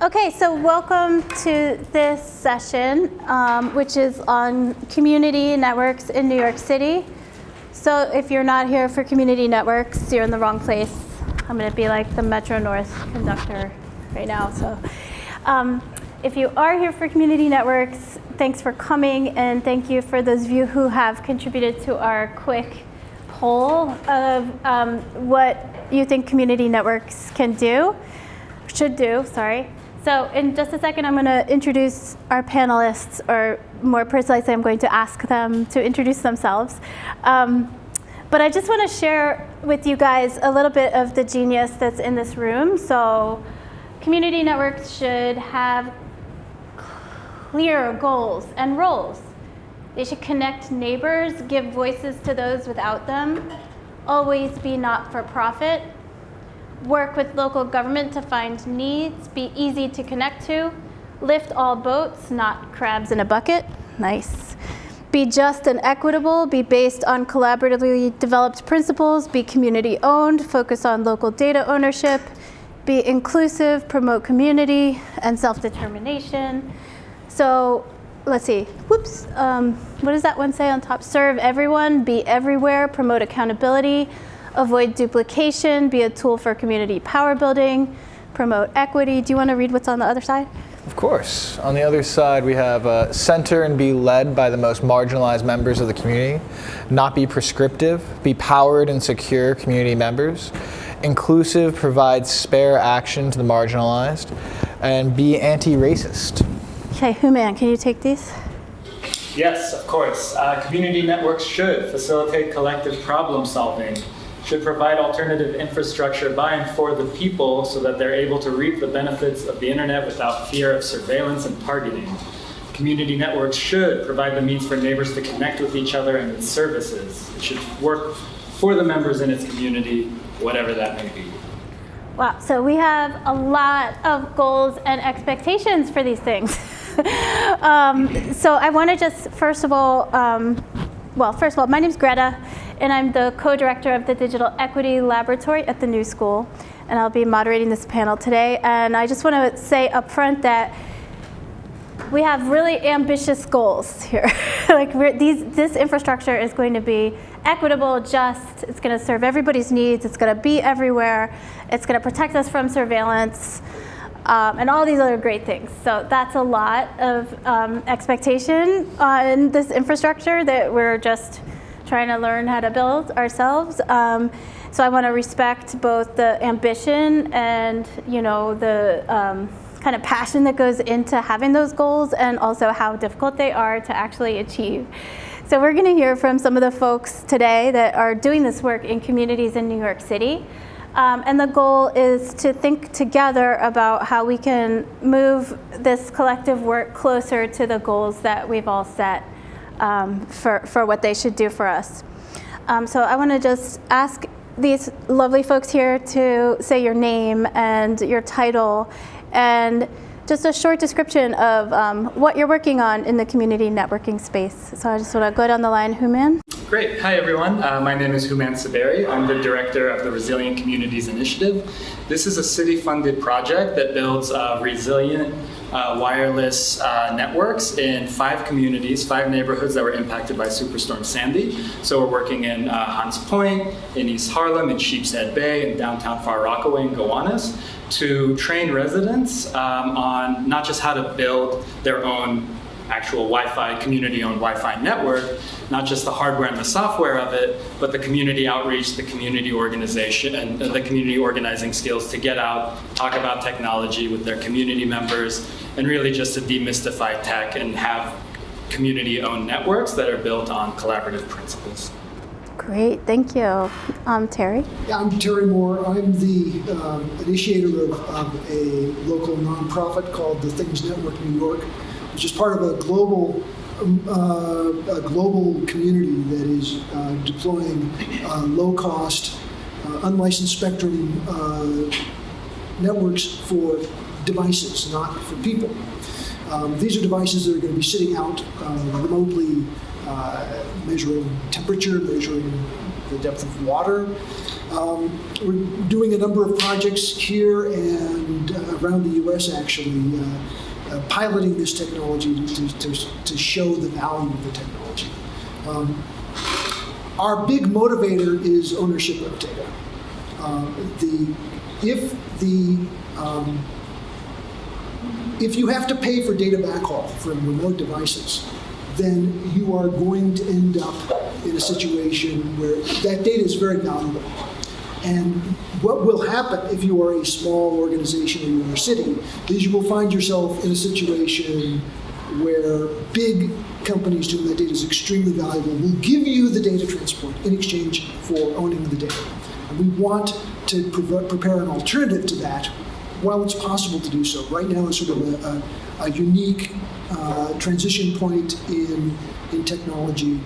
Okay, so welcome to this session, which is on community networks in New York City. So if you're not here for community networks, you're in the wrong place. I'm going to be like the Metro North conductor right now. So if you are here for community networks, thanks for coming, and thank you for those of you who have contributed to our quick poll of what you think community networks should do. So in just a second, I'm going to introduce our panelists, or more precisely, I'm going to ask them to introduce themselves. But I just want to share with you guys a little bit of the genius that's in this room. So community networks should have clear goals and roles. They should connect neighbors, give voices to those without them, always be not-for-profit, work with local government to find needs, be easy to connect to, lift all boats, not crabs in a bucket. Nice. Be just and equitable, be based on collaboratively developed principles, be community-owned, focus on local data ownership, be inclusive, promote community and self-determination. So let's see, what does that one say on top? Serve everyone, be everywhere, promote accountability, avoid duplication, be a tool for community power building, promote equity. Do you want to read what's on the other side? Of course. On the other side, we have center and be led by the most marginalized members of the community, not be prescriptive, be powered and secure community members, inclusive, provide spare action to the marginalized, and be anti-racist. Okay, Houman, can you take these? Yes, of course. Community networks should facilitate collective problem solving, should provide alternative infrastructure by and for the people so that they're able to reap the benefits of the internet without fear of surveillance and targeting. Community networks should provide the means for neighbors to connect with each other and its services. It should work for the members in its community, whatever that may be. Wow, so we have a lot of goals and expectations for these things. So I want to just, first of all, my name's Greta, and I'm the co-director of the Digital Equity Laboratory at the New School, and I'll be moderating this panel today. And I just want to say up front that we have really ambitious goals here. This infrastructure is going to be equitable, just, it's going to serve everybody's needs, it's going to be everywhere, it's going to protect us from surveillance, and all these other great things. So that's a lot of expectation on this infrastructure that we're just trying to learn how to build ourselves. So I want to respect both the ambition and the kind of passion that goes into having those goals, and also how difficult they are to actually achieve. So we're going to hear from some of the folks today that are doing this work in communities in New York City. And the goal is to think together about how we can move this collective work closer to the goals that we've all set for what they should do for us. So I want to just ask these lovely folks here to say your name and your title, and just a short description of what you're working on in the community networking space. So I just want to go down the line. Houman? Great. Hi, everyone. My name is Houman Saberi. I'm the director of the Resilient Communities Initiative. This is a city-funded project that builds resilient wireless networks in 5 communities, 5 neighborhoods that were impacted by Superstorm Sandy. So we're working in Hunts Point, in East Harlem, in Sheepshead Bay, in downtown Far Rockaway, and Gowanus, to train residents on not just how to build their own actual Wi-Fi, community-owned Wi-Fi network, not just the hardware and the software of it, but the community outreach, the community organization, and the community organizing skills to get out, talk about technology with their community members, and really just to demystify tech and have community-owned networks that are built on collaborative principles. Great, thank you. Terry? Yeah, I'm Terry Moore. I'm the initiator of a local nonprofit called the Things Network New York, which is part of a global community that is deploying low-cost, unlicensed spectrum networks for devices, not for people. These are devices that are going to be sitting out remotely, measuring temperature, measuring the depth of water, We're doing a number of projects here and around the U.S. actually, piloting this technology to show the value of the technology. Our big motivator is ownership of data. If you have to pay for data backhaul from remote devices, then you are going to end up in a situation where that data is very valuable. And what will happen if you are a small organization in your city is you will find yourself in a situation where big companies to whom that data is extremely valuable will give you the data transport in exchange for owning the data. And we want to prepare an alternative to that while it's possible to do so. Right now is sort of a unique transition point in technology.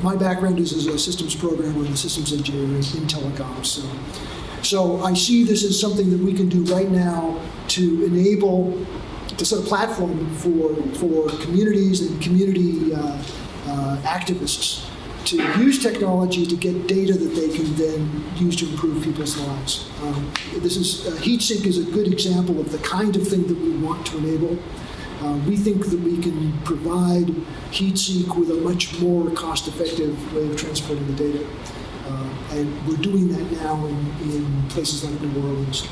My background is as a systems programmer and a systems engineer in telecoms. So I see this as something that we can do right now to enable, to set a platform for communities and community activists to use technology to get data that they can then use to improve people's lives. HeatSync is a good example of the kind of thing that we want to enable. We think that we can provide HeatSync with a much more cost-effective way of transporting the data. And we're doing that now in places like New Orleans.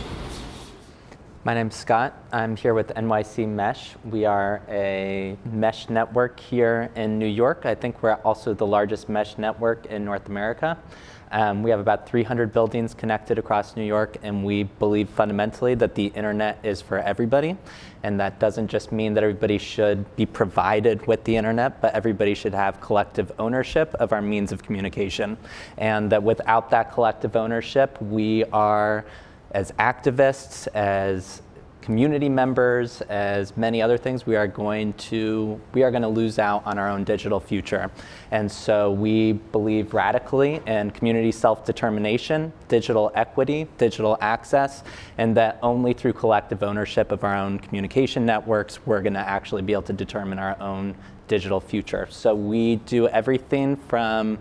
My name's Scott. I'm here with NYC Mesh. We are a mesh network here in New York. I think we're also the largest mesh network in North America. We have about 300 buildings connected across New York, and we believe fundamentally that the internet is for everybody. And that doesn't just mean that everybody should be provided with the internet, but everybody should have collective ownership of our means of communication. And that without that collective ownership, we are, as activists, as community members, as many other things, we are going to lose out on our own digital future. And so we believe radically in community self-determination, digital equity, digital access, and that only through collective ownership of our own communication networks, we're going to actually be able to determine our own digital future. So we do everything from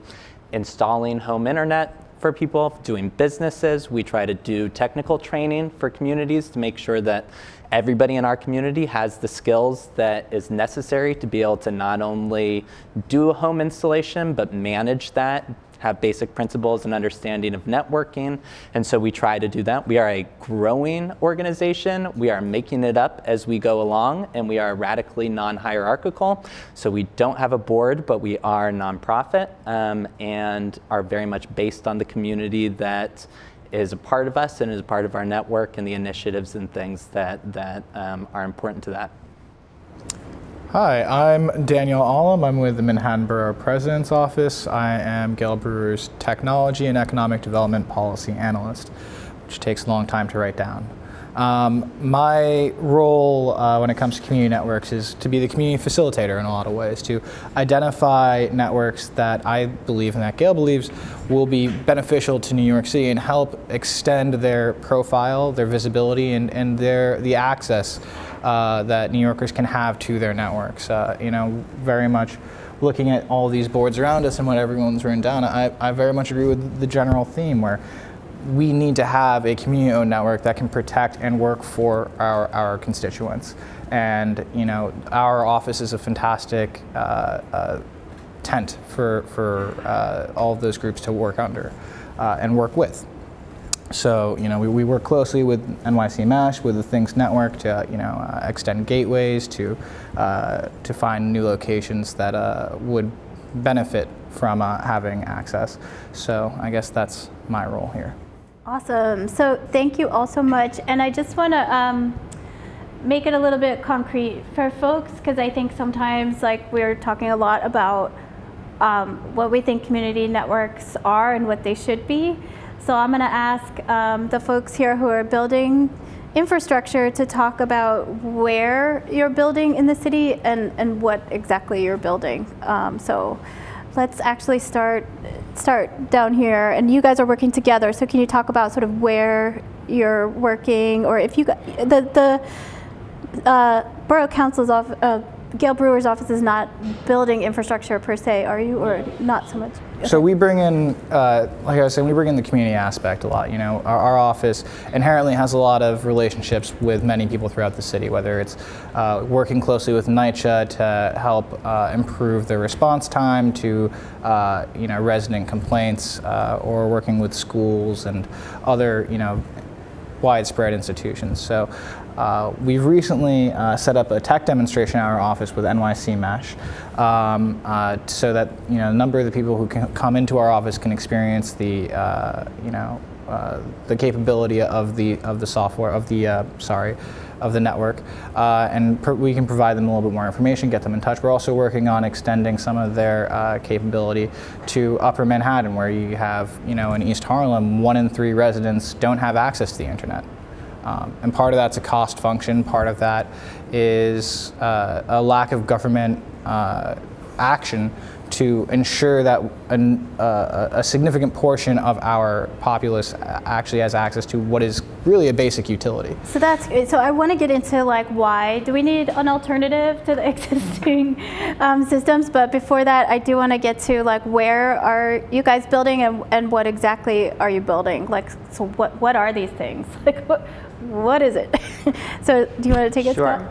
installing home internet for people, doing businesses. We try to do technical training for communities to make sure that everybody in our community has the skills that is necessary to be able to not only do a home installation, but manage that, have basic principles and understanding of networking. And so we try to do that. We are a growing organization. We are making it up as we go along, and we are radically non-hierarchical. So we don't have a board, but we are a nonprofit, and are very much based on the community that is a part of us and is a part of our network and the initiatives and things that are important to that. Hi, I'm Daniel Allam. I'm with the Manhattan Borough President's Office. I am Gail Brewer's Technology and Economic Development Policy Analyst, which takes a long time to write down. My role when it comes to community networks is to be the community facilitator in a lot of ways, to identify networks that I believe and that Gail believes will be beneficial to New York City and help extend their profile, their visibility, and the access that New Yorkers can have to their networks. Very much looking at all these boards around us and what everyone's written down, I very much agree with the general theme where we need to have a community-owned network that can protect and work for our constituents. And our office is a fantastic tent for all of those groups to work under and work with. So we work closely with NYC Mesh, with the Things Network to extend gateways to find new locations that would benefit from having access. So I guess that's my role here. Awesome. So thank you all so much. And I just want to make it a little bit concrete for folks, because I think sometimes we're talking a lot about what we think community networks are and what they should be. So I'm going to ask the folks here who are building infrastructure to talk about where you're building in the city and what exactly you're building. So let's actually start down here, and you guys are working together. So can you talk about sort of where you're working, or if you got the Borough Council's office, Gail Brewer's office is not building infrastructure per se, are you, or not so much? So we bring in, like I was saying, we bring in the community aspect a lot. You know, our office inherently has a lot of relationships with many people throughout the city, whether it's working closely with NYCHA to help improve the response time to, you know, resident complaints, or working with schools and other, you know, widespread institutions. So we've recently set up a tech demonstration at our office with NYC Mesh, so that, you know, a number of the people who can come into our office can experience the you know, the capability of the software of the network, and we can provide them a little bit more information, get them in touch. We're also working on extending some of their capability to Upper Manhattan, where you have, you know, in East Harlem, 1 in 3 residents don't have access to the internet. And part of that's a cost function, part of that is a lack of government action to ensure that a significant portion of our populace actually has access to what is really a basic utility. So so I want to get into like why do we need an alternative to the existing systems, but before that I do want to get to like where are you guys building and what exactly are you building? Like, so what are these things? Like what is it? So do you want to take it? Sure.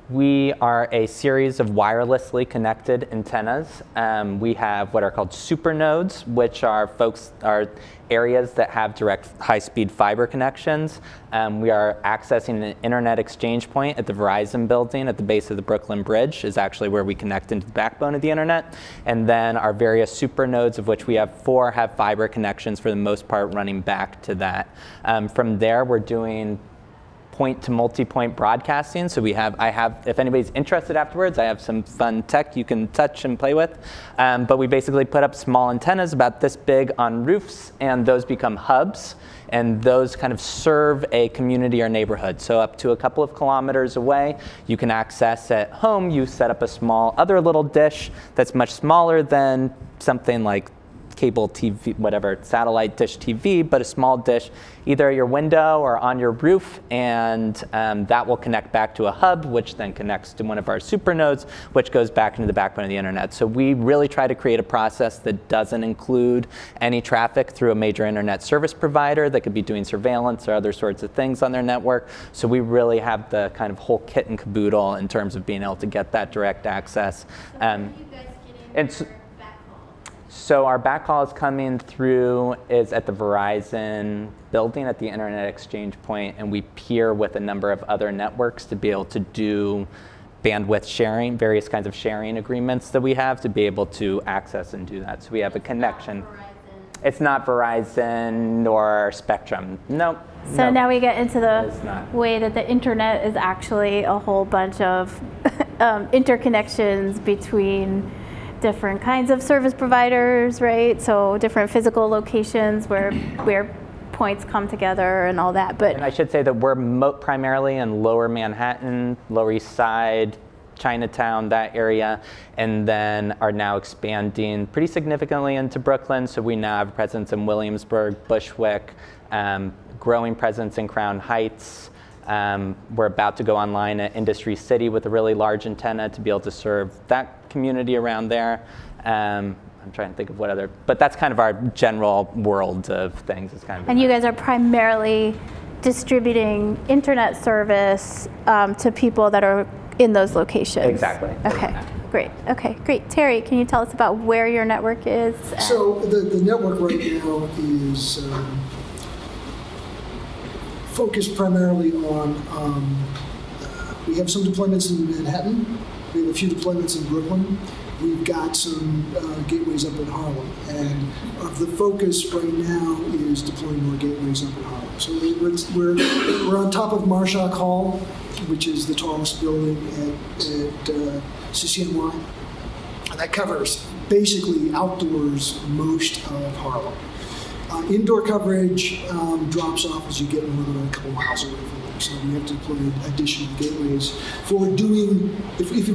We are a series of wirelessly connected antennas. We have what are called super nodes, which are areas that have direct high-speed fiber connections. We are accessing an internet exchange point at the Verizon building at the base of the Brooklyn Bridge is actually where we connect into the backbone of the internet. And then our various super nodes, of which we have 4, have fiber connections for the most part running back to that. From there, we're doing point to multi-point broadcasting. So if anybody's interested afterwards, I have some fun tech you can touch and play with. But we basically put up small antennas about this big on roofs, and those become hubs. And those kind of serve a community or neighborhood. So up to a couple of kilometers away, you can access at home. You set up a small other little dish that's much smaller than something like cable TV, whatever, satellite dish TV, but a small dish either at your window or on your roof, and that will connect back to a hub, which then connects to one of our super nodes, which goes back into the backbone of the internet. So we really try to create a process that doesn't include any traffic through a major internet service provider that could be doing surveillance or other sorts of things on their network. So we really have the kind of whole kit and caboodle in terms of being able to get that direct access. So how do you guys get in? So our backhaul is coming through is at the Verizon building at the Internet Exchange Point, and we peer with a number of other networks to be able to do bandwidth sharing, various kinds of sharing agreements that we have to be able to access and do that. So we have a connection. It's not Verizon nor Spectrum. Nope. So now we get into the way that the internet is actually a whole bunch of interconnections between different kinds of service providers, right? So different physical locations where points come together and all that. But and I should say that we're primarily in Lower Manhattan, Lower East Side, Chinatown, that area, and then are now expanding pretty significantly into Brooklyn. So we now have a presence in Williamsburg, Bushwick, growing presence in Crown Heights. We're about to go online at Industry City with a really large antenna to be able to serve that community around there. I'm trying to think of what other, but that's kind of our general world of things. Is kind of. And you guys are primarily distributing internet service to people that are in those locations. Exactly. Okay. Great. Okay. Great. Terry, can you tell us about where your network is? So the network right now is focused primarily on, we have some deployments in Manhattan, we have a few deployments in Brooklyn, we've got some gateways up in Harlem, and the focus right now is deploying more gateways up in Harlem. So we're on top of Marshock Hall, which is the tallest building at ISOC-NY, and that covers basically outdoors most of Harlem. Indoor coverage drops off as you get more than a couple miles away from there. So we have to deploy additional gateways for doing, if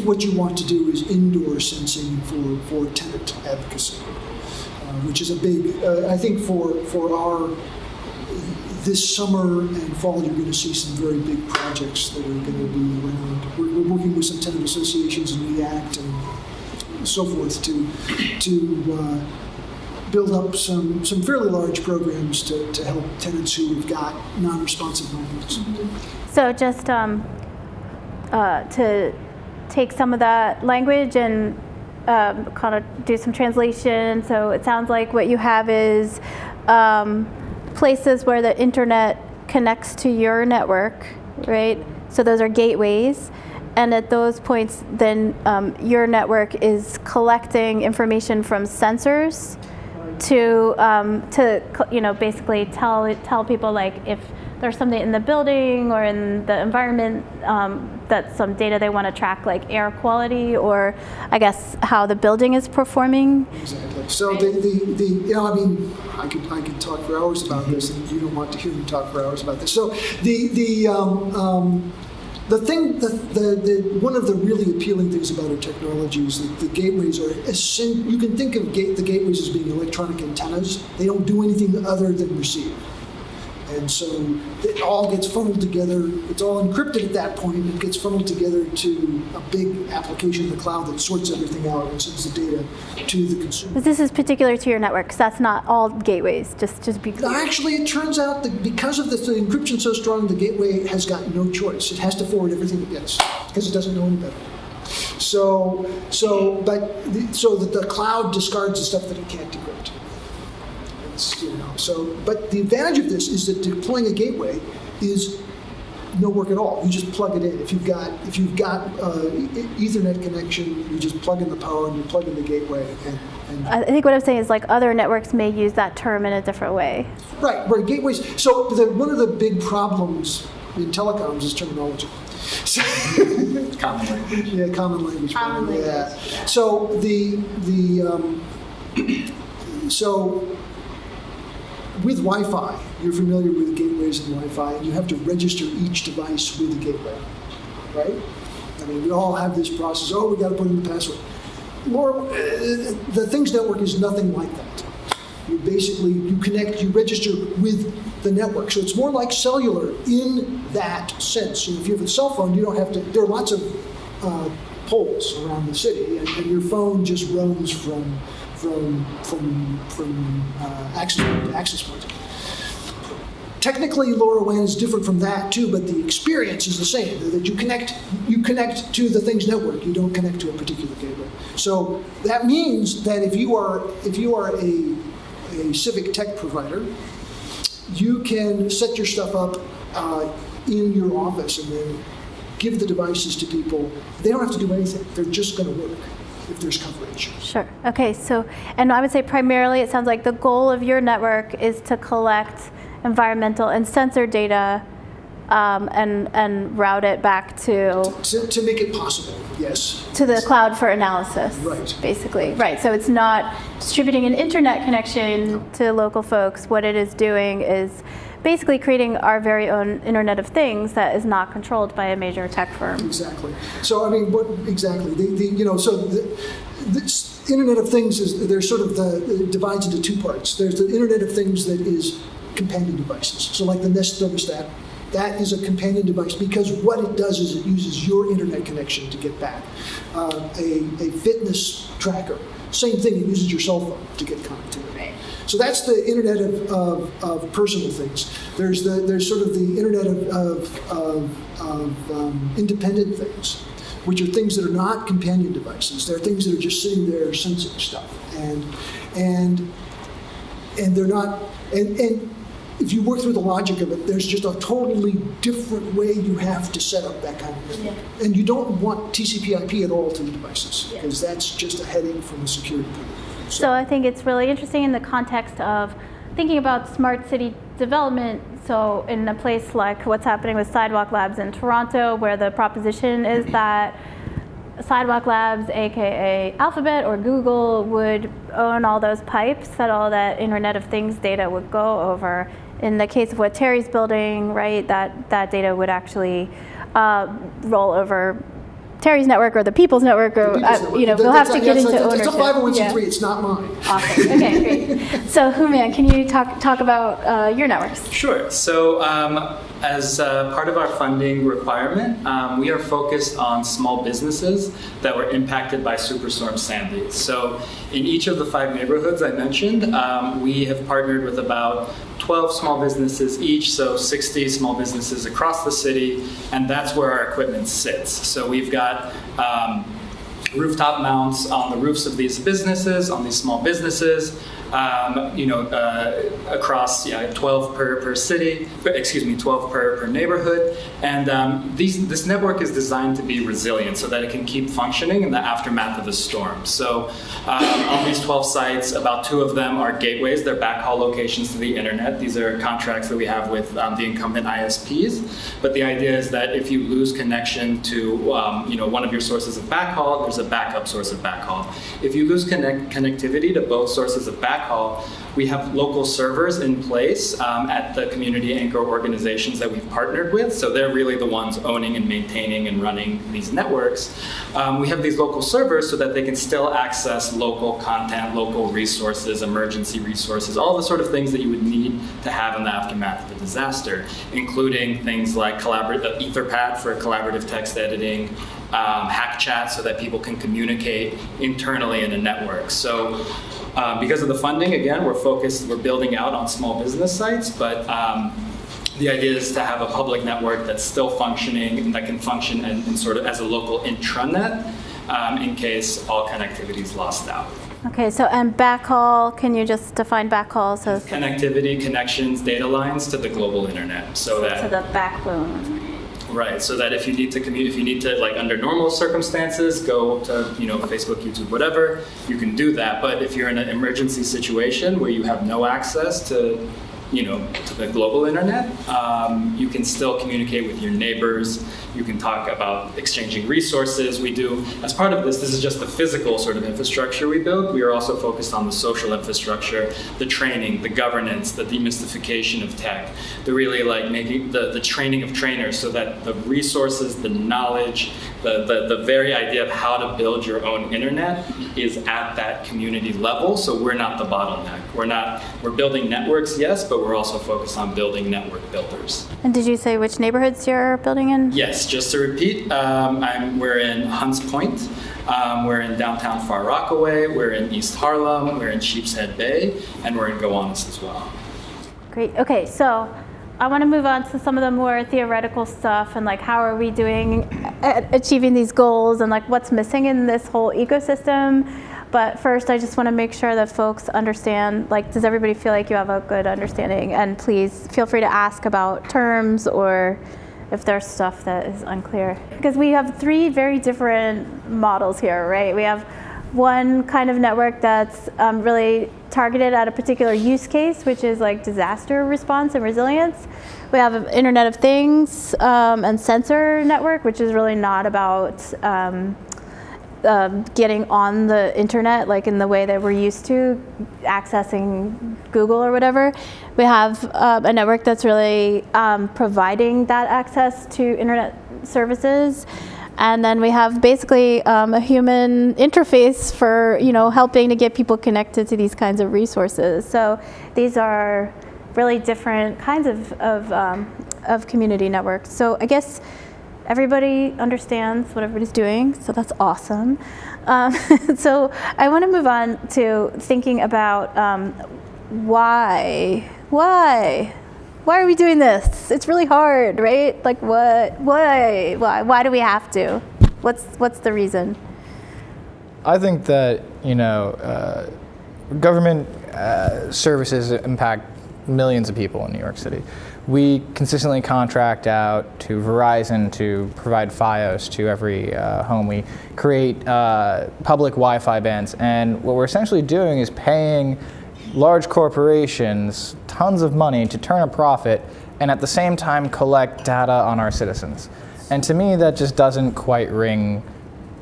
what you want to do is indoor sensing for tenant advocacy, which is a big, I think for this summer and fall, you're going to see some very big projects that are going to be around. We're working with some tenant associations in React and so forth to build up some fairly large programs to help tenants who have got non-responsive notebooks. So just to take some of that language and kind of do some translation. So it sounds like what you have is places where the internet connects to your network, right? So those are gateways. And at those points, then your network is collecting information from sensors to basically tell people, like, if there's something in the building or in the environment that's some data they want to track, like air quality, or I guess how the building is performing. Exactly. So I could talk for hours about this, and you don't want to hear me talk for hours about this. So one of the really appealing things about our technology is that the gateways are, you can think of the gateways as being electronic antennas. They don't do anything other than receive. And so it all gets funneled together. It's all encrypted at that point. It gets funneled together to a big application in the cloud that sorts everything out and sends the data to the consumer. But this is particular to your network, because that's not all gateways, just be clear. Actually, it turns out that because of the encryption so strong, the gateway has got no choice. It has to forward everything it gets because it doesn't know any better. So that the cloud discards the stuff that it can't decrypt. But the advantage of this is that deploying a gateway is no work at all. You just plug it in. If you've got Ethernet connection, you just plug in the power and you plug in the gateway. And I think what I'm saying is, like, other networks may use that term in a different way. Right. Gateways. So one of the big problems in telecoms is terminology. So Common language. Yeah, common language. Common language. Yeah. So so with Wi-Fi, you're familiar with gateways and Wi-Fi, and you have to register each device with a gateway, right? I mean, we all have this process. Oh, we got to put in the password. The Things network is nothing like that. You register with the network. So it's more like cellular in that sense. And if you have a cell phone, you don't have to. There are lots of poles around the city, and your phone just roams from access point to access point. Technically, LoRaWAN is different from that too, but the experience is the same. That you connect to the Things network. You don't connect to a particular gateway. So that means that if you are a civic tech provider, you can set your stuff up in your office and then give the devices to people. They don't have to do anything. They're just going to work if there's coverage. Sure. Okay. So, and I would say primarily, it sounds like the goal of your network is to collect environmental and sensor data and route it back to make it possible. Yes. To the cloud for analysis. Right. Basically. Right. So it's not distributing an internet connection to local folks. What it is doing is basically creating our very own Internet of Things that is not controlled by a major tech firm. Exactly. So I mean, exactly? This Internet of Things there's sort of it divides into two parts. There's the Internet of Things that is companion devices. So like the Nest thermostat, that is a companion device because what it does is it uses your internet connection to get back. A fitness tracker, same thing. It uses your cell phone to get connectivity. Right. So that's the Internet of personal things. There's sort of the Internet of independent things, which are things that are not companion devices. They're things that are just sitting there sensing stuff, and they're not. And if you work through the logic of it, there's just a totally different way you have to set up that kind of thing. Yeah. And you don't want TCP/IP at all to the devices because that's just a headache from a security point of view. So I think it's really interesting in the context of thinking about smart city development. So in a place like what's happening with Sidewalk Labs in Toronto, where the proposition is that Sidewalk Labs, aka Alphabet or Google, would own all those pipes that all that Internet of Things data would go over. In the case of what Terry's building, right, that data would actually roll over Terry's network or the People's Network, or we'll have to get into ownership. It's a 501c3. Yeah. It's not mine. Awesome. Okay, great. So, Houman, can you talk about your networks? Sure. So, as part of our funding requirement, we are focused on small businesses that were impacted by Superstorm Sandy. So, in each of the 5 neighborhoods I mentioned, we have partnered with about 12 small businesses each, so 60 small businesses across the city, and that's where our equipment sits. So we've got rooftop mounts on the roofs of these businesses, on these small businesses, across 12 per city, 12 per neighborhood. And this network is designed to be resilient so that it can keep functioning in the aftermath of a storm. So on these 12 sites, about 2 of them are gateways. They're backhaul locations to the internet. These are contracts that we have with the incumbent ISPs. But the idea is that if you lose connection to one of your sources of backhaul, there's a backup source of backhaul. If you lose connectivity to both sources of backhaul, we have local servers in place at the community anchor organizations that we've partnered with. So they're really the ones owning and maintaining and running these networks. We have these local servers so that they can still access local content, local resources, emergency resources, all the sort of things that you would need to have in the aftermath of a disaster, including things like Etherpad for collaborative text editing, hack chat so that people can communicate internally in a network. So because of the funding, again, we're building out on small business sites, but the idea is to have a public network that's still functioning and that can function in sort of as a local intranet in case all connectivity is lost out. Okay, so and backhaul, can you just define backhaul? So connectivity, connections, data lines to the global internet, so that to the backbone. Right, so that if you need to like under normal circumstances, go to Facebook, YouTube, whatever, you can do that. But if you're in an emergency situation where you have no access to the global internet, you can still communicate with your neighbors. You can talk about exchanging resources. We do, as part of this is just the physical sort of infrastructure we build. We are also focused on the social infrastructure, the training, the governance, the demystification of tech, the really like making the training of trainers so that the resources, the knowledge, the very idea of how to build your own internet is at that community level. So we're not the bottleneck. We're building networks, yes, but we're also focused on building network builders. And did you say which neighborhoods you're building in? Yes, just to repeat, we're in Hunts Point, we're in downtown Far Rockaway, we're in East Harlem, we're in Sheepshead Bay, and we're in Gowanus as well. Great. Okay, so I want to move on to some of the more theoretical stuff and like how are we doing at achieving these goals and like what's missing in this whole ecosystem. But first, I just want to make sure that folks understand, like, does everybody feel like you have a good understanding? And please feel free to ask about terms or if there's stuff that is unclear. Because we have 3 very different models here, right? We have one kind of network that's really targeted at a particular use case, which is like disaster response and resilience. We have an Internet of Things and sensor network, which is really not about getting on the internet like in the way that we're used to accessing Google or whatever. We have a network that's really providing that access to internet services. And then we have basically a human interface for helping to get people connected to these kinds of resources. So these are really different kinds of community networks. So I guess everybody understands what everybody's doing, so that's awesome. So I want to move on to thinking about why are we doing this? It's really hard, right? Like why do we have to? What's the reason? I think that government services impact millions of people in New York City. We consistently contract out to Verizon to provide FiOS to every home. We create public Wi-Fi bands, and what we're essentially doing is paying large corporations tons of money to turn a profit and at the same time collect data on our citizens. And to me, that just doesn't quite ring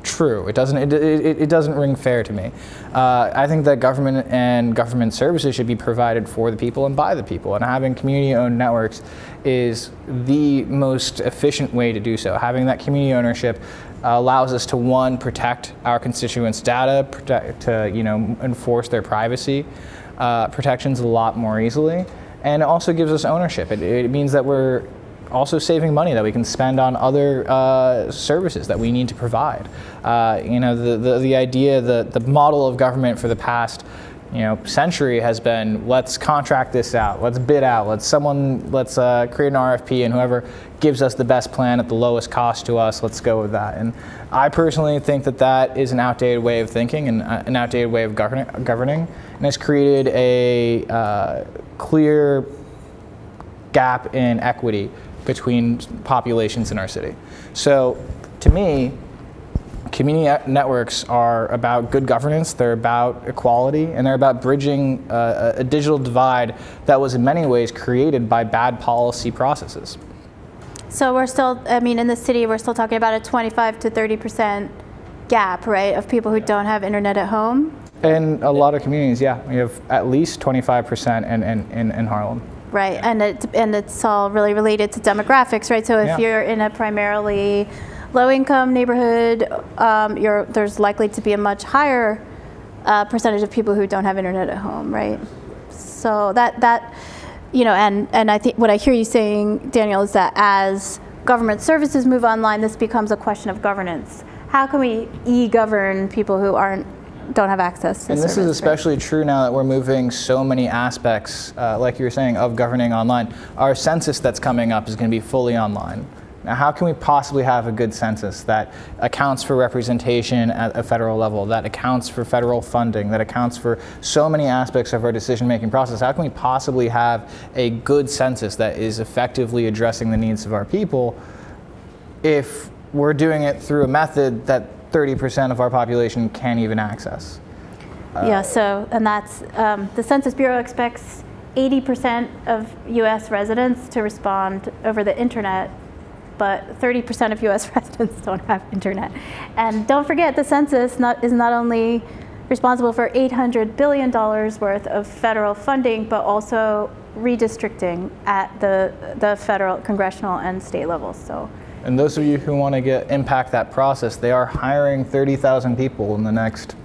true. It doesn't ring fair to me. I think that government and government services should be provided for the people and by the people, and having community-owned networks is the most efficient way to do so. Having that community ownership allows us to, one, protect our constituents' data, enforce their privacy protections a lot more easily, and it also gives us ownership. It means that we're also saving money that we can spend on other services that we need to provide. The idea, the model of government for the past century has been, let's contract this out, let's bid out, let's create an RFP, and whoever gives us the best plan at the lowest cost to us, let's go with that. And I personally think that is an outdated way of thinking and an outdated way of governing, and has created a clear gap in equity between populations in our city. So to me, community networks are about good governance, they're about equality, and they're about bridging a digital divide that was in many ways created by bad policy processes. So we're still, in the city, we're still talking about a 25 to 30% gap, right, of people who don't have internet at home? In a lot of communities, yeah. We have at least 25% in Harlem. Right, and it's all really related to demographics, right? So if you're in a primarily low-income neighborhood, there's likely to be a much higher percentage of people who don't have internet at home, right? So and I think what I hear you saying, Daniel, is that as government services move online, this becomes a question of governance. How can we e-govern people who don't have access to and this service, is especially true now that we're moving so many aspects, like you were saying, of governing online. Our census that's coming up is going to be fully online. Now, how can we possibly have a good census that accounts for representation at a federal level, that accounts for federal funding, that accounts for so many aspects of our decision-making process? How can we possibly have a good census that is effectively addressing the needs of our people if we're doing it through a method that 30% of our population can't even access? And that's, the Census Bureau expects 80% of US residents to respond over the internet, but 30% of US residents don't have internet. And don't forget, the census is not only responsible for $800 billion worth of federal funding, but also redistricting at the federal, congressional, and state levels. So. And those of you who want to impact that process, they are hiring 30,000 people in the next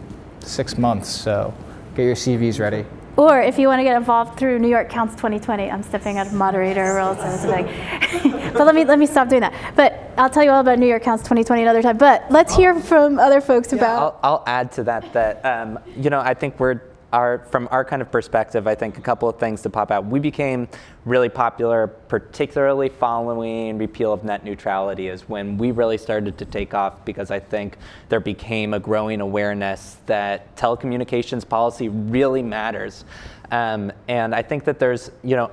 6 months, so get your CVs ready. Or if you want to get involved through New York Counts 2020, I'm stepping out of moderator roles. But let me stop doing that. But I'll tell you all about New York Counts 2020 another time. But let's hear from other folks about. I'll add to that I think from our kind of perspective, I think a couple of things to pop out. We became really popular, particularly following repeal of net neutrality, is when we really started to take off, because I think there became a growing awareness that telecommunications policy really matters. And I think that there's,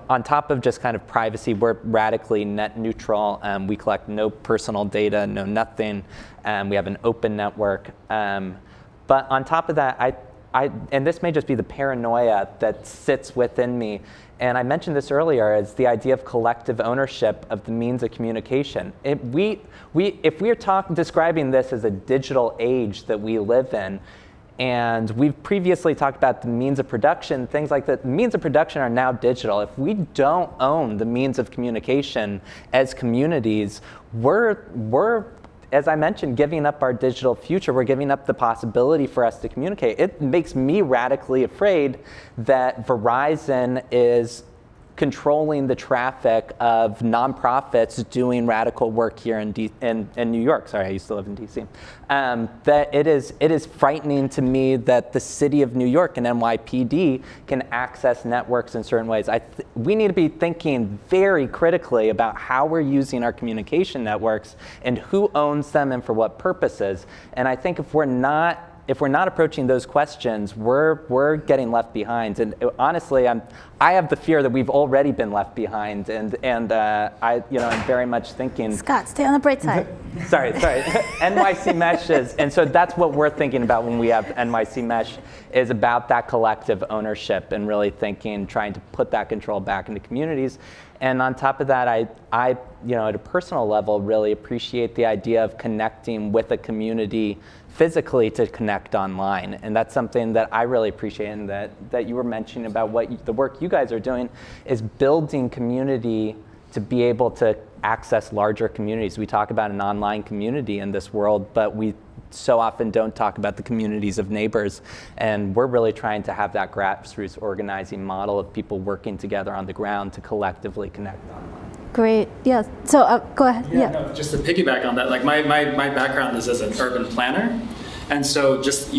on top of just kind of privacy, we're radically net neutral. We collect no personal data, no nothing. We have an open network. But on top of that, and this may just be the paranoia that sits within me, and I mentioned this earlier, is the idea of collective ownership of the means of communication. If we're describing this as a digital age that we live in, and we've previously talked about the means of production, things like that. The means of production are now digital. If we don't own the means of communication as communities, we're as I mentioned, giving up our digital future. We're giving up the possibility for us to communicate. It makes me radically afraid that Verizon is controlling the traffic of nonprofits doing radical work here in New York. Sorry, I used to live in DC. That it is frightening to me that the city of New York and NYPD can access networks in certain ways. We need to be thinking very critically about how we're using our communication networks and who owns them and for what purposes. And I think if we're not approaching those questions, we're getting left behind. And honestly, I have the fear that we've already been left behind, and I'm very much thinking. Scott, stay on the bright side. Sorry. NYC Mesh is, and so that's what we're thinking about when we have NYC Mesh, is about that collective ownership and really trying to put that control back into communities. And on top of that, I at a personal level, really appreciate the idea of connecting with a community physically to connect online. And that's something that I really appreciate, and that you were mentioning about the work you guys are doing is building community to be able to access larger communities. We talk about an online community in this world, but we so often don't talk about the communities of neighbors. And we're really trying to have that grassroots organizing model of people working together on the ground to collectively connect online. Great. Yeah. So go ahead. Yeah. No, just to piggyback on that, like my background is as an urban planner. And so just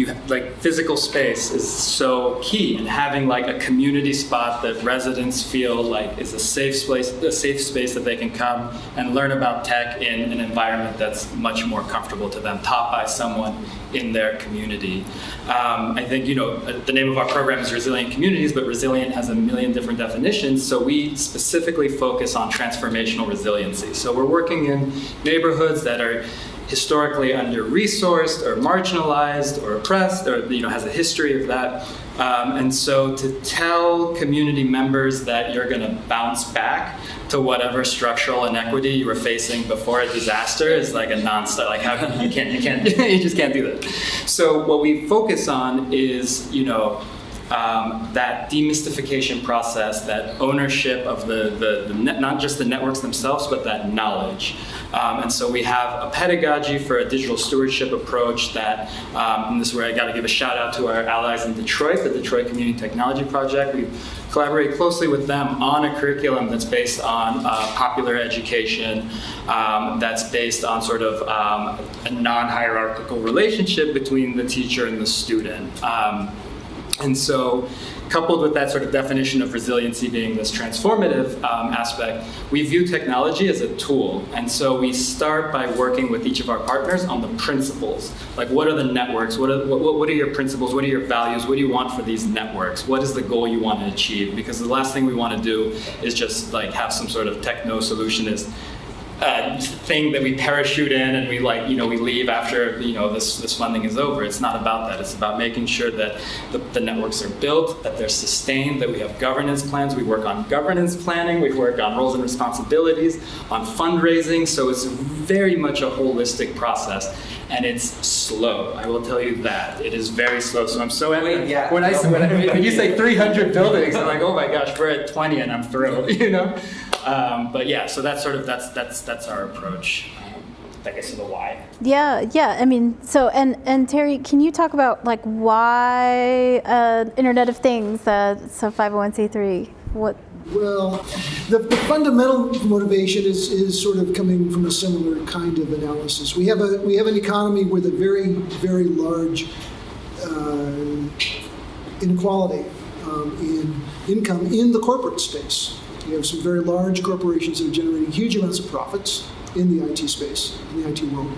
physical space is so key, and having like a community spot that residents feel like is a safe space that they can come and learn about tech in an environment that's much more comfortable to them, taught by someone in their community. I think, the name of our program is Resilient Communities, but resilient has a million different definitions. So we specifically focus on transformational resiliency. So we're working in neighborhoods that are historically under-resourced or marginalized or oppressed, or has a history of that. And so to tell community members that you're going to bounce back to whatever structural inequity you were facing before a disaster is like a non-starter. Like, how you just can't do that. So what we focus on is, that demystification process, that ownership of the not just the networks themselves, but that knowledge. And so we have a pedagogy for a digital stewardship approach that, and this is where I got to give a shout out to our allies in Detroit, the Detroit Community Technology Project. We collaborate closely with them on a curriculum that's based on popular education, that's based on sort of a non-hierarchical relationship between the teacher and the student. And so, coupled with that sort of definition of resiliency being this transformative aspect, we view technology as a tool. And so we start by working with each of our partners on the principles. Like, what are the networks? What are your principles? What are your values? What do you want for these networks? What is the goal you want to achieve? Because the last thing we want to do is just like have some sort of techno-solutionist thing that we parachute in and we leave after this funding is over. It's not about that. It's about making sure that the networks are built, that they're sustained, that we have governance plans. We work on governance planning. We work on roles and responsibilities, on fundraising. So it's very much a holistic process, and it's slow. I will tell you that it is very slow. So I'm so when you say 300 buildings, I'm like, oh my gosh, we're at 20 and I'm thrilled. But yeah, so that's our approach. I guess to the why. Yeah. I mean, so and Terry, can you talk about like why Internet of Things? So 501c3. What? Well, the fundamental motivation is sort of coming from a similar kind of analysis. We have an economy with a very, very large inequality in income in the corporate space. We have some very large corporations that are generating huge amounts of profits in the IT space, in the IT world,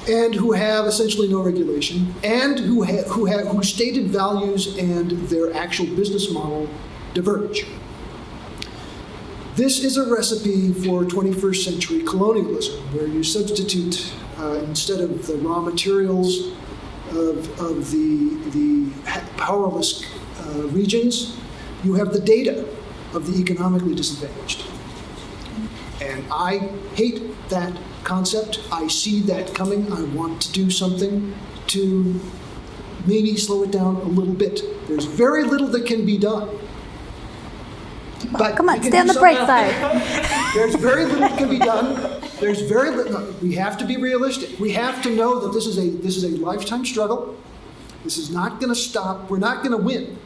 and who have essentially no regulation, and whose stated values and their actual business model diverge. This is a recipe for 21st century colonialism, where you substitute, instead of the raw materials of the powerless regions, you have the data of the economically disadvantaged. And I hate that concept. I see that coming. I want to do something to maybe slow it down a little bit. There's very little that can be done. But come on, stay on the bright side. There's very little that can be done. There's very little. No, we have to be realistic. We have to know that this is a lifetime struggle. This is not going to stop. We're not going to win.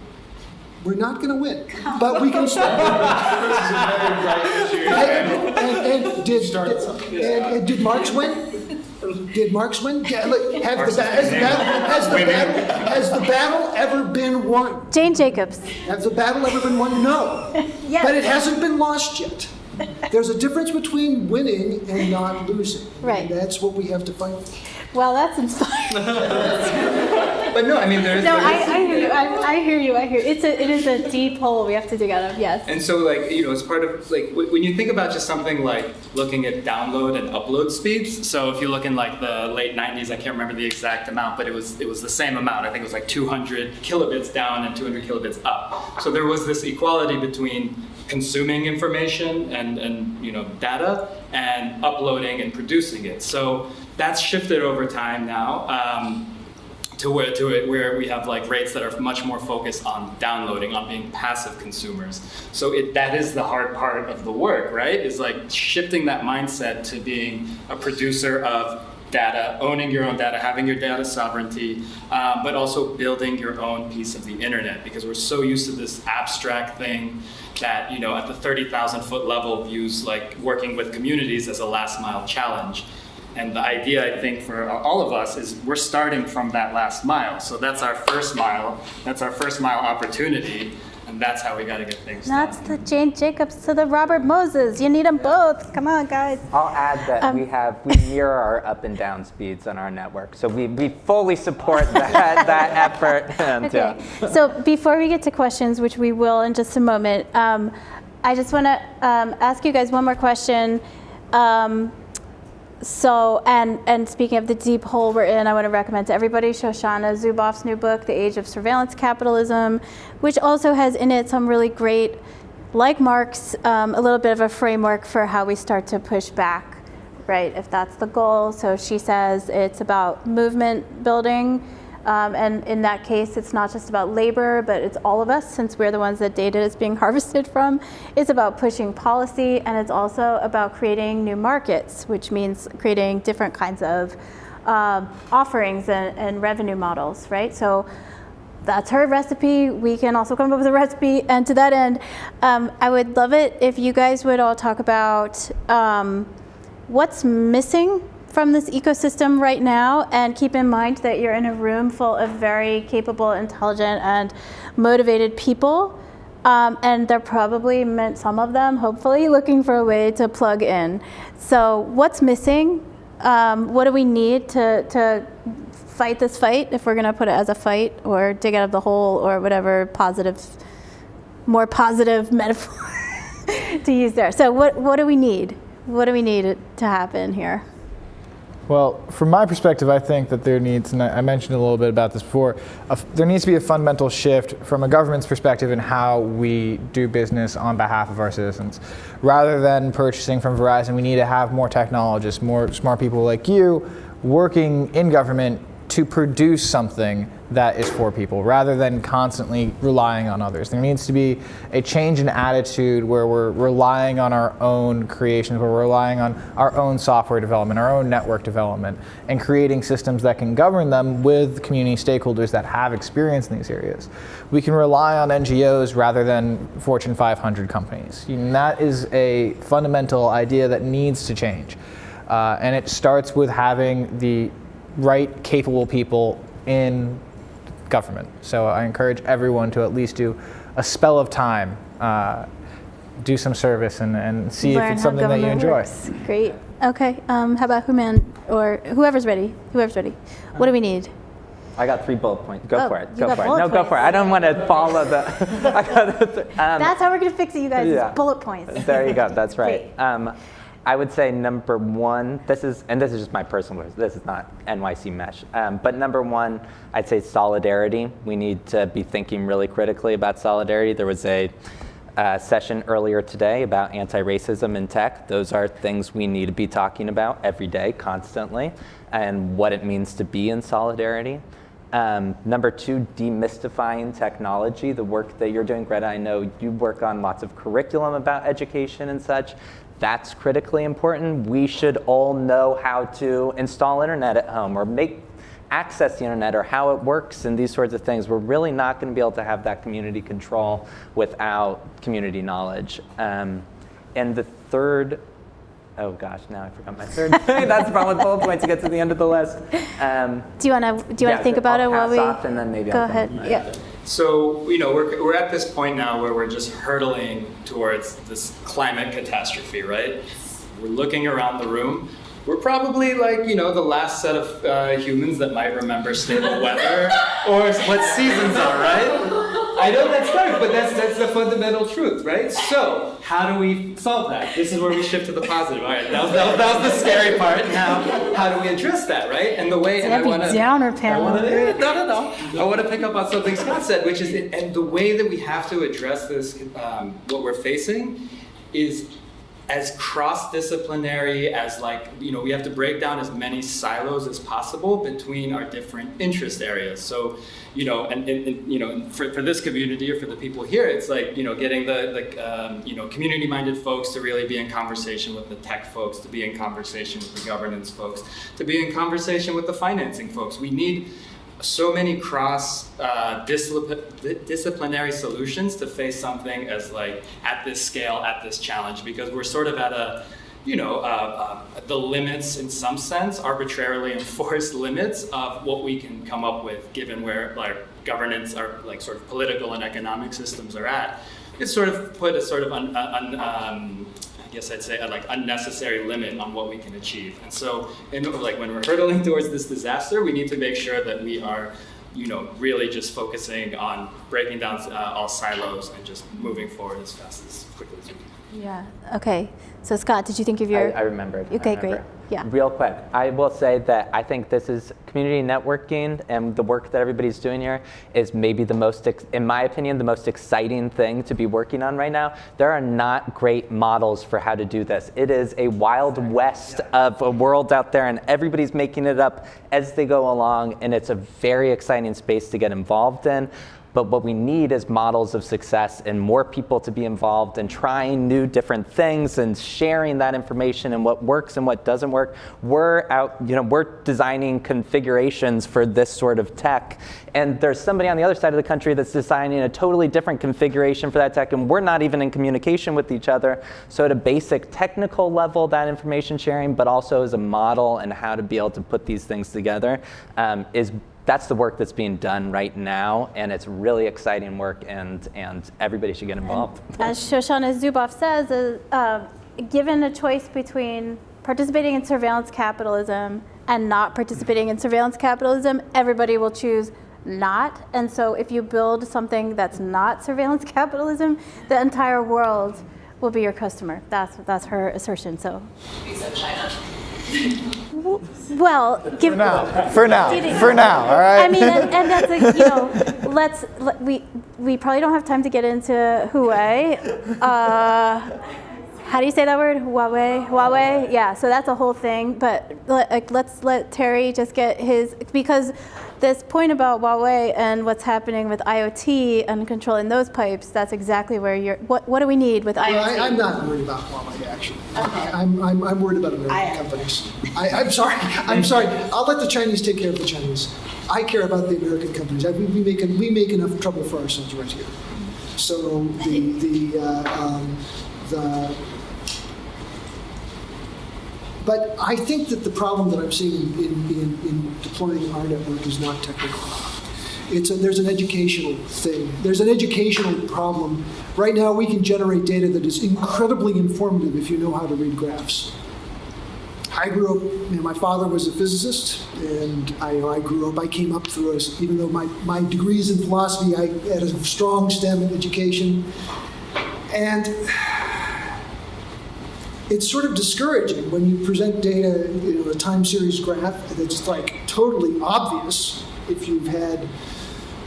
We're not going to win, but we can start. And did Marx win? Did Marx win? Yeah, look, has the battle ever been won? Jane Jacobs. Has the battle ever been won? No. Yes. But it hasn't been lost yet. There's a difference between winning and not losing. Right. And that's what we have to fight for. Well, that's inspiring. But no, I mean, I hear you. It is a deep hole we have to dig out of. Yes. And so, as part of when you think about just something like looking at download and upload speeds. So if you look in like the late 90s, I can't remember the exact amount, but it was the same amount. I think it was like 200 kilobits down and 200 kilobits up. So there was this equality between consuming information and data and uploading and producing it. So that's shifted over time now. to where we have like rates that are much more focused on downloading, on being passive consumers. So that is the hard part of the work, right? Is like shifting that mindset to being a producer of data, owning your own data, having your data sovereignty, but also building your own piece of the internet, because we're so used to this abstract thing that, you know, at the 30,000 foot level views like working with communities as a last mile challenge. And the idea, I think, for all of us is we're starting from that last mile. So that's our first mile. That's our first mile opportunity. And that's how we got to get things done. That's the Jane Jacobs to the Robert Moses. You need them both. Come on, guys. I'll add that we mirror our up and down speeds on our network. So we fully support that effort. And, Okay. So before we get to questions, which we will in just a moment, I just want to ask you guys one more question. And speaking of the deep hole we're in, I want to recommend to everybody Shoshana Zuboff's new book, The Age of Surveillance Capitalism, which also has in it some really great, like Mark's, a little bit of a framework for how we start to push back, right, if that's the goal. So she says it's about movement building, and in that case, it's not just about labor, but it's all of us, since we're the ones that data is being harvested from. It's about pushing policy, and it's also about creating new markets, which means creating different kinds of offerings and revenue models, right? So that's her recipe. We can also come up with a recipe, and to that end, I would love it if you guys would all talk about what's missing from this ecosystem right now, and keep in mind that you're in a room full of very capable, intelligent, and motivated people, and they're probably, some of them, hopefully, looking for a way to plug in. So what's missing? What do we need to fight this fight, if we're gonna put it as a fight, or dig out of the hole, or whatever more positive metaphor to use there. So what do we need? What do we need to happen here? Well, from my perspective, I think that there needs, and I mentioned a little bit about this before, there needs to be a fundamental shift from a government's perspective in how we do business on behalf of our citizens. Rather than purchasing from Verizon, we need to have more technologists, more smart people like you working in government to produce something that is for people, rather than constantly relying on others. There needs to be a change in attitude where we're relying on our own creations, where we're relying on our own software development, our own network development, and creating systems that can govern them with community stakeholders that have experience in these areas. We can rely on NGOs rather than Fortune 500 companies. And that is a fundamental idea that needs to change. And it starts with having the right, capable people in government. So I encourage everyone to at least do a spell of time, do some service, and see if it's something that you enjoy. Works. Great. Okay. How about Houman, or whoever's ready? Whoever's ready. What do we need? I got 3 bullet points. Go for it. you got Go for it. bullet No, go for it. I don't want to follow the. That's how we're going to fix it, you guys. Yeah. Is bullet points. There you go. That's right. Great. I would say number one, this is just my personal, this is not NYC Mesh, but number one, I'd say solidarity. We need to be thinking really critically about solidarity. There was a session earlier today about anti-racism in tech. Those are things we need to be talking about every day, constantly, and what it means to be in solidarity. Number two, demystifying technology. The work that you're doing, Greta, I know you work on lots of curriculum about education and such. That's critically important. We should all know how to install internet at home, or access the internet, or how it works, and these sorts of things. We're really not going to be able to have that community control without community knowledge. And the third, oh gosh, now I forgot my third thing. That's the problem with bullet points to get to the end of the list. Do you want to think about it while we off, and then maybe go I'll ahead? Yeah. So, you know, we're at this point now where we're just hurtling towards this climate catastrophe, right? We're looking around the room. We're probably like, you know, the last set of humans that might remember stable weather or what seasons are, right? I know that's dark, but that's the fundamental truth, right? So, how do we solve that? This is where we shift to the positive. All right, that was the scary part. Now, how do we address that, right? And the way, and I want to downer panel. I want to pick up on something Scott said, which is, and the way that we have to address this, what we're facing, is as cross-disciplinary as we have to break down as many silos as possible between our different interest areas. So, for this community or for the people here, it's getting the community-minded folks to really be in conversation with the tech folks, to be in conversation with the governance folks, to be in conversation with the financing folks. We need so many disciplinary solutions to face something as at this scale, at this challenge, because we're sort of at the limits in some sense, arbitrarily enforced limits of what we can come up with given where governance, our sort of political and economic systems are at. It's sort of put a sort of I guess I'd say unnecessary limit on what we can achieve. And so when we're hurtling towards this disaster, we need to make sure that we are really just focusing on breaking down all silos and just moving forward as fast as quickly as we can. Yeah, okay. So Scott, did you think of your... I remembered. Okay, great. Yeah. Real quick, I will say that I think this is community networking, and the work that everybody's doing here is maybe the most, in my opinion, the most exciting thing to be working on right now. There are not great models for how to do this. It is a wild west of a world out there, and everybody's making it up as they go along, and it's a very exciting space to get involved in. But what we need is models of success and more people to be involved and trying new different things and sharing that information and what works and what doesn't work. We're out, we're designing configurations for this sort of tech. And there's somebody on the other side of the country that's designing a totally different configuration for that tech, and we're not even in communication with each other. So at a basic technical level, that information sharing, but also as a model and how to be able to put these things together that's the work that's being done right now, and it's really exciting work, and everybody should get involved. As Shoshana Zuboff says, given a choice between participating in surveillance capitalism and not participating in surveillance capitalism, everybody will choose not. And so if you build something that's not surveillance capitalism, the entire world will be your customer. That's her assertion. So. Except China. Well, for now, all right. I mean, and that's we probably don't have time to get into Huawei. How do you say that word? Huawei. Yeah. So that's a whole thing. But let's let Terry just get his, because this point about Huawei and what's happening with IoT and controlling those pipes, that's exactly where you're. What do we need with IoT? I'm not worried about Huawei, actually. Okay. I'm worried about American companies. I'm sorry. I'll let the Chinese take care of the Chinese. I care about the American companies. We make enough trouble for ourselves right here. So but I think that the problem that I'm seeing in deploying our network is not technical. There's an educational thing. There's an educational problem. Right now, we can generate data that is incredibly informative if you know how to read graphs. I grew up, my father was a physicist, and I came up through even though my degrees in philosophy, I had a strong STEM education. And it's sort of discouraging when you present data, a time series graph that's totally obvious if you've had,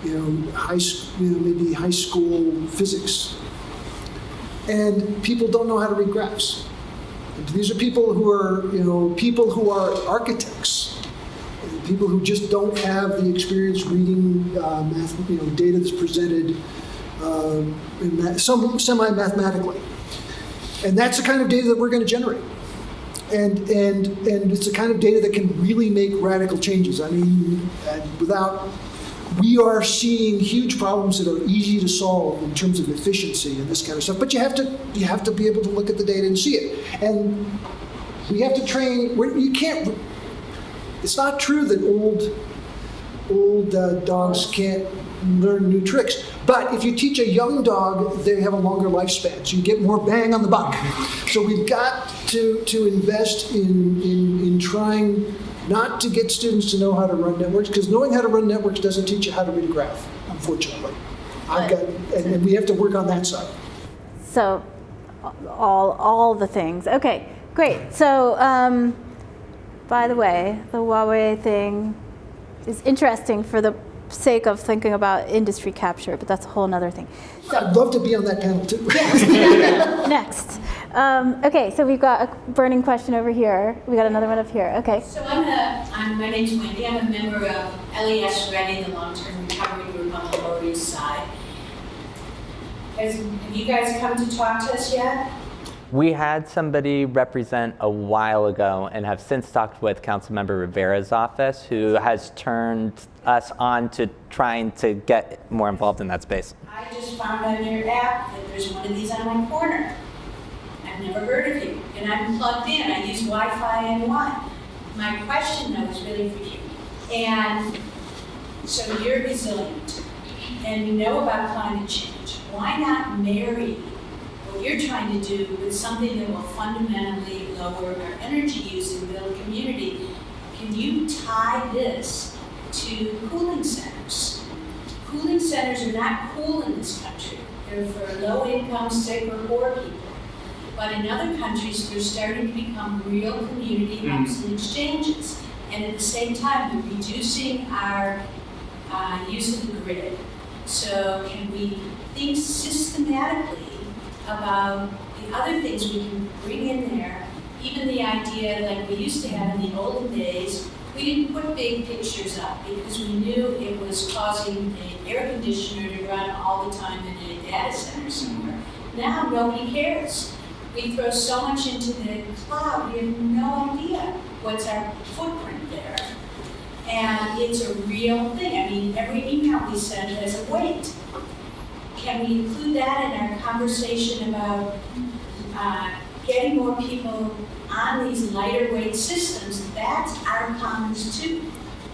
maybe high school physics, and people don't know how to read graphs. And these are people who are architects, people who just don't have the experience reading data that's presented semi-mathematically. And that's the kind of data that we're going to generate. And it's the kind of data that can really make radical changes. I mean, we are seeing huge problems that are easy to solve in terms of efficiency and this kind of stuff. But you have to be able to look at the data and see it. And we have to train. You can't. It's not true that old dogs can't learn new tricks. But if you teach a young dog, they have a longer lifespan, so you get more bang on the buck. So we've got to invest in trying not to get students to know how to run networks, because knowing how to run networks doesn't teach you how to read a graph, unfortunately. And we have to work on that side. So all the things. Okay, great. So by the way, the Huawei thing is interesting for the sake of thinking about industry capture, but that's a whole other thing. I'd love to be on that panel too. Next. Okay, so we've got a burning question over here. We got another one up here. Okay. So my name's Wendy. I'm a member of LES Ready, the long-term recovery group on the Lower East Side. Have you guys come to talk to us yet? We had somebody represent a while ago and have since talked with Councilmember Rivera's office, who has turned us on to trying to get more involved in that space. I just found on your app that there's one of these on my corner. I've never heard of you, and I'm plugged in. I use Wi-Fi NY. My question, though, is really for you. And so you're resilient, and you know about climate change. Why not marry what you're trying to do with something that will fundamentally lower our energy use and build community? Can you tie this to cooling centers? Cooling centers are not cool in this country. They're for low-income, sick, or poor people. But in other countries, they're starting to become real community hubs and exchanges. And at the same time, we're reducing our use of the grid. So can we think systematically about the other things we can bring in there? Even the idea, like we used to have in the olden days, we didn't put big pictures up because we knew it was causing an air conditioner to run all the time in a data center somewhere. Now nobody cares. We throw so much into the cloud, we have no idea what's our footprint there. And it's a real thing. I mean, every email we send has a weight. Can we include that in our conversation about getting more people on these lighter weight systems? That's our commons too.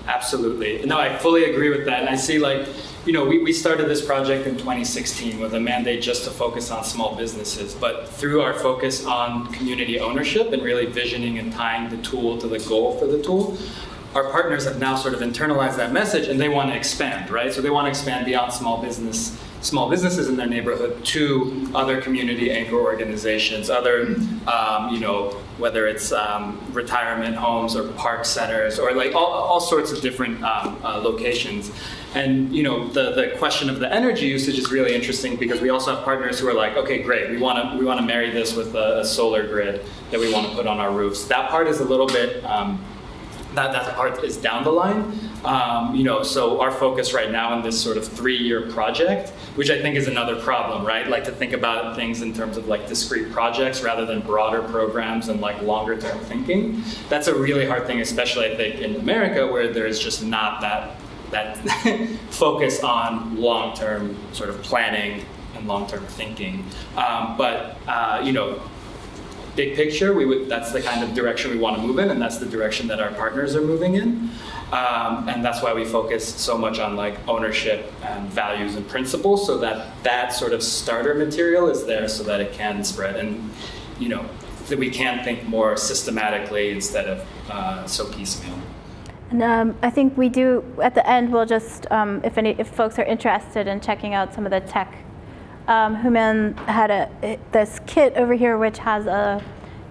Absolutely. No, I fully agree with that. And I see, like, you know, we started this project in 2016 with a mandate just to focus on small businesses. But through our focus on community ownership and really visioning and tying the tool to the goal for the tool, our partners have now sort of internalized that message, and they want to expand, right? So they want to expand beyond small businesses in their neighborhood to other community anchor organizations, other, you know, whether it's retirement homes or park centers or like all sorts of different locations. And you know, the question of the energy usage is really interesting because we also have partners who are like, okay, great, we want to marry this with a solar grid that we want to put on our roofs. That part is a little bit. That part is down the line. You know, so our focus right now in this sort of 3-year project, which I think is another problem, right? Like to think about things in terms of like discrete projects rather than broader programs and like longer term thinking. That's a really hard thing, especially I think in America where there's just not that focus on long-term sort of planning and long-term thinking. But you know, big picture, that's the kind of direction we want to move in, and that's the direction that our partners are moving in. And that's why we focus so much on like ownership and values and principles, so that sort of starter material is there so that it can spread, and you know, that we can think more systematically instead of so piecemeal. And I think we do, at the end, we'll just, if folks are interested in checking out some of the tech, Houman had this kit over here which has a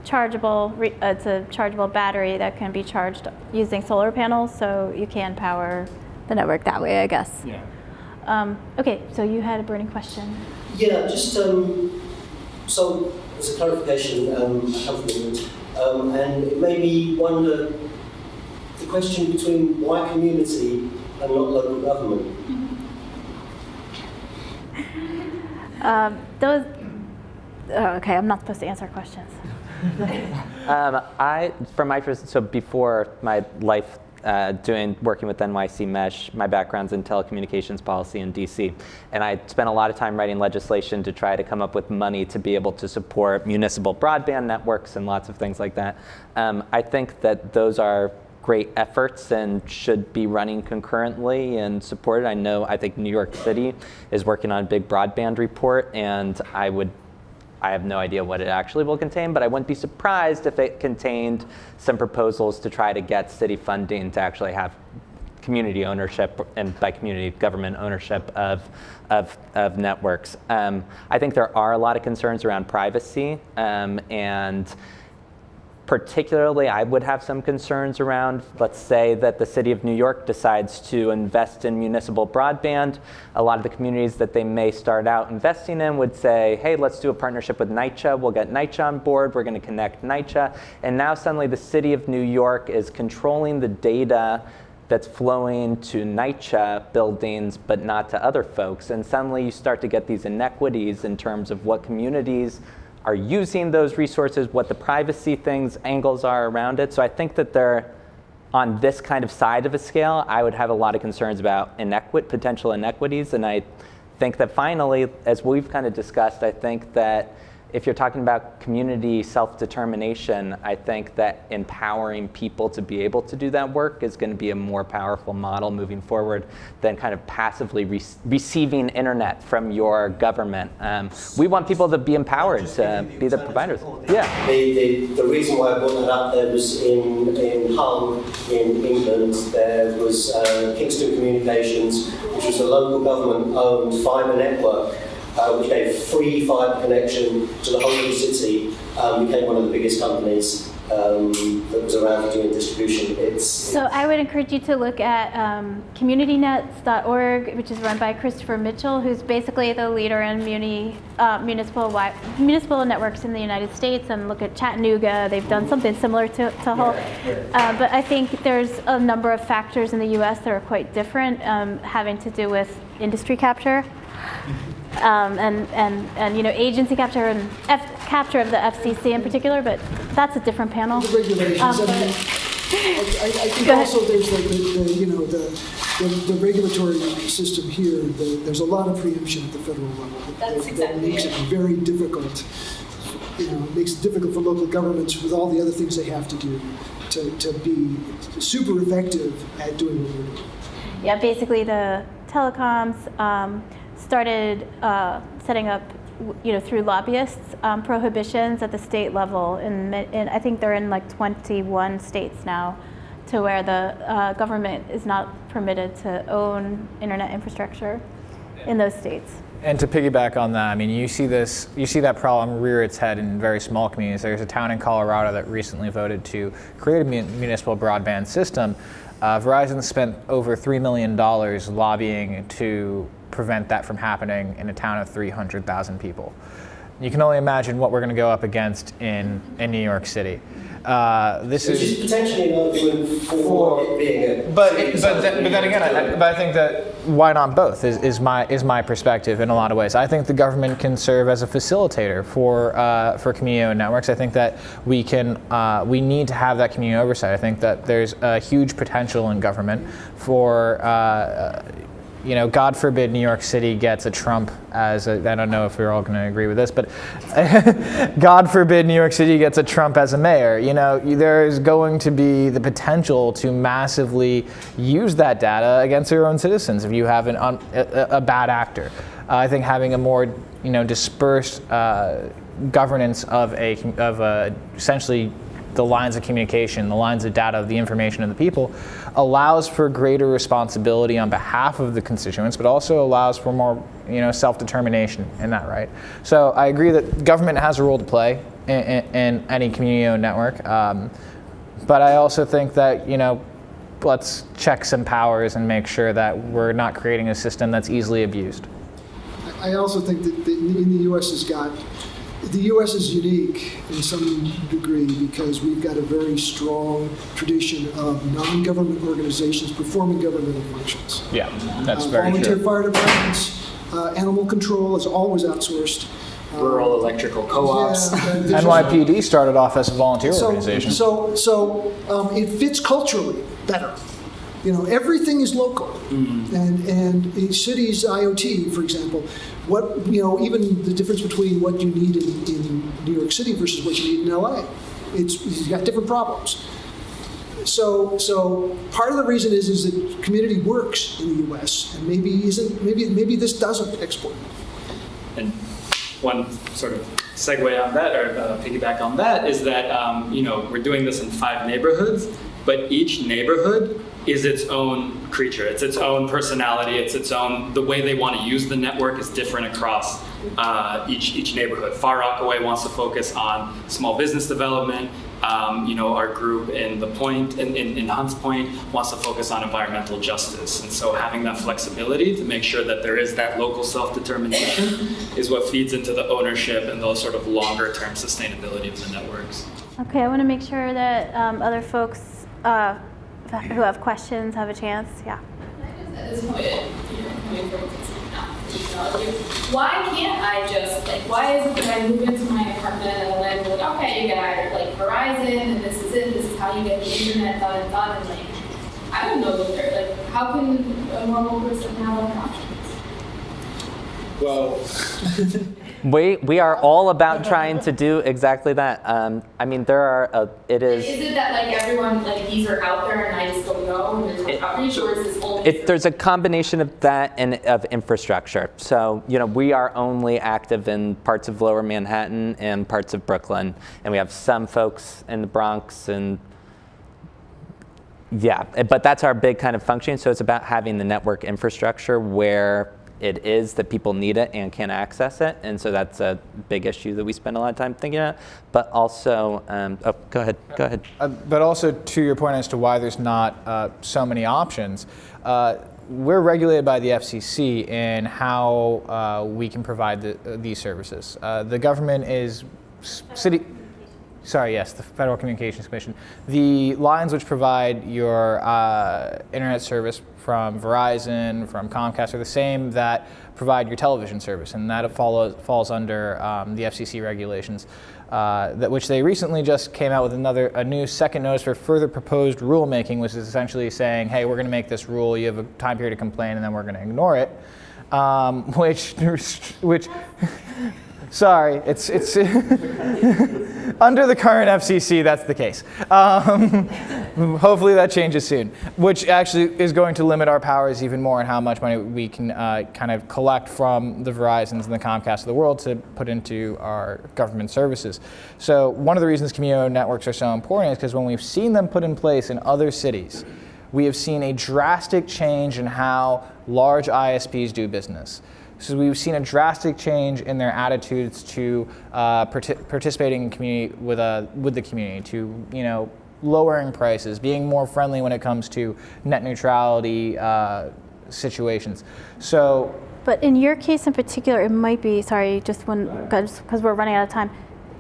chargeable, it's a chargeable battery that can be charged using solar panels, so you can power the network that way, I guess. Yeah. Okay, so you had a burning question. Yeah, just so as a clarification, I come from England, and it made me wonder the question between why community and not local government. Okay, I'm not supposed to answer questions. So before my life working with NYC Mesh, my background's in telecommunications policy in DC. And I spent a lot of time writing legislation to try to come up with money to be able to support municipal broadband networks and lots of things like that. I think that those are great efforts and should be running concurrently and supported. I think New York City is working on a big broadband report, and I have no idea what it actually will contain, but I wouldn't be surprised if it contained some proposals to try to get city funding to actually have community ownership, and by community, government ownership of networks. I think there are a lot of concerns around privacy and Particularly, I would have some concerns around, let's say that the city of New York decides to invest in municipal broadband. A lot of the communities that they may start out investing in would say, hey, let's do a partnership with NYCHA. We'll get NYCHA on board. We're going to connect NYCHA. And now suddenly the city of New York is controlling the data that's flowing to NYCHA buildings, but not to other folks. And suddenly you start to get these inequities in terms of what communities are using those resources, what the privacy angles are around it. So I think that they're on this kind of side of a scale, I would have a lot of concerns about potential inequities. And I think that finally, as we've kind of discussed, I think that if you're talking about community self-determination, I think that empowering people to be able to do that work is going to be a more powerful model moving forward than kind of passively receiving internet from your government. We want people to be empowered to be the providers. Yeah. The reason why I brought that up, there was in Hull in England, there was Kingston Communications, which was a local government-owned fibre network, which gave free fibre connection to the whole of the city, became one of the biggest companies that was around doing distribution. So I would encourage you to look at communitynets.org, which is run by Christopher Mitchell, who's basically the leader in municipal networks in the United States, and look at Chattanooga. They've done something similar to Hull. But I think there's a number of factors in the US that are quite different, having to do with industry capture. And you know, agency capture and capture of the FCC in particular, but that's a different panel. The regulations. I think also there's the regulatory system here. There's a lot of preemption at the federal level. That makes it very difficult. It makes it difficult for local governments with all the other things they have to do to be super effective at doing what they're doing. Yeah, basically the telecoms started setting up, through lobbyists, prohibitions at the state level, and I think they're in like 21 states now, to where the government is not permitted to own internet infrastructure in those states. And to piggyback on that, I mean, you see that problem rear its head in very small communities. There's a town in Colorado that recently voted to create a municipal broadband system. Verizon spent over $3 million lobbying to prevent that from happening in a town of 300,000 people. You can only imagine what we're going to go up against in New York City. This is potentially an argument for it being a. But then again, I think that why not both is my perspective in a lot of ways. I think the government can serve as a facilitator for community-owned networks. I think that we need to have that community oversight. I think that there's a huge potential in government for. God forbid New York City gets a Trump I don't know if we're all going to agree with this, but God forbid New York City gets a Trump as a mayor. There's going to be the potential to massively use that data against your own citizens if you have a bad actor. I think having a more dispersed governance of essentially the lines of communication, the lines of data, the information of the people, allows for greater responsibility on behalf of the constituents, but also allows for more, self-determination in that, right? So I agree that government has a role to play in any community-owned network, but I also think that, let's check some powers and make sure that we're not creating a system that's easily abused. I also think that in the the U.S. is unique in some degree because we've got a very strong tradition of non-government organizations performing governmental functions. Yeah, that's very volunteer true. Fire departments, animal control is always outsourced. Rural electrical co-ops. NYPD started off as a volunteer organization. So it fits culturally better. Everything is local, and a city's IoT, for example, even the difference between what you need in New York City versus what you need in LA, you've got different problems. So part of the reason is that community works in the U.S. and maybe this doesn't export. And one sort of segue on that, or piggyback on that, is that we're doing this in 5 neighborhoods, but each neighborhood is its own creature. It's its own personality. It's its own. The way they want to use the network is different across each neighborhood. Far Rockaway wants to focus on small business development. our group in Hunts Point wants to focus on environmental justice. And so having that flexibility to make sure that there is that local self-determination is what feeds into the ownership and those sort of longer-term sustainability of the networks. Okay, I want to make sure that other folks who have questions have a chance. Yeah. At this point, coming from technology, why can't I just, why is it that I move into my apartment and the landlord, okay, you get either Verizon and this is it, this is how you get the internet done, and I don't know what they're, how can a normal person have other options? Well, We are all about trying to do exactly that. I mean, there are, it is. Is it that everyone, these are out there and I just don't know and there's no outreach, or is this only? There's a combination of that and of infrastructure. So, we are only active in parts of Lower Manhattan and parts of Brooklyn. And we have some folks in the Bronx and yeah, but that's our big kind of function. So it's about having the network infrastructure where it is that people need it and can access it. And so that's a big issue that we spend a lot of time thinking about. But also, go ahead. But also to your point as to why there's not so many options, we're regulated by the FCC in how we can provide these services. The government is the Federal Communications Commission. The lines which provide your internet service from Verizon, from Comcast, are the same that provide your television service, and that falls under the FCC regulations, which they recently just came out with a new second notice for further proposed rulemaking, which is essentially saying, hey, we're going to make this rule, you have a time period to complain, and then we're going to ignore it, which sorry, it's under the current FCC, that's the case. Hopefully that changes soon, which actually is going to limit our powers even more in how much money we can kind of collect from the Verizons and the Comcasts of the world to put into our government services. So one of the reasons community networks are so important is because when we've seen them put in place in other cities, we have seen a drastic change in how large ISPs do business. So we've seen a drastic change in their attitudes to participating in community with the community, to lowering prices, being more friendly when it comes to net neutrality situations. So, but in your case in particular, it might be because we're running out of time.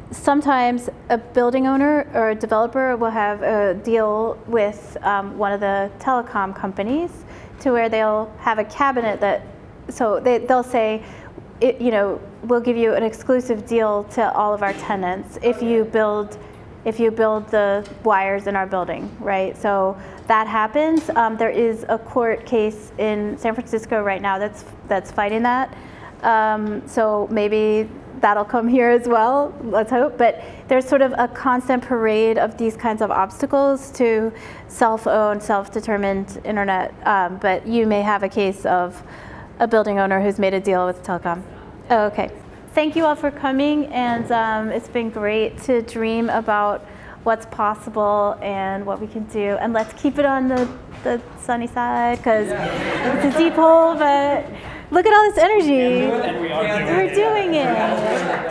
Sometimes a building owner or a developer will have a deal with one of the telecom companies to where they'll have a cabinet that. So they'll say, we'll give you an exclusive deal to all of our tenants if you build the wires in our building, right? So that happens. There is a court case in San Francisco right now that's fighting that. So maybe that'll come here as well. Let's hope. But there's sort of a constant parade of these kinds of obstacles to self-owned, self-determined internet. But you may have a case of a building owner who's made a deal with telecom. Oh, okay. Thank you all for coming, and it's been great to dream about what's possible and what we can do. And let's keep it on the sunny side, because it's a deep hole, but look at all this energy. We're doing it.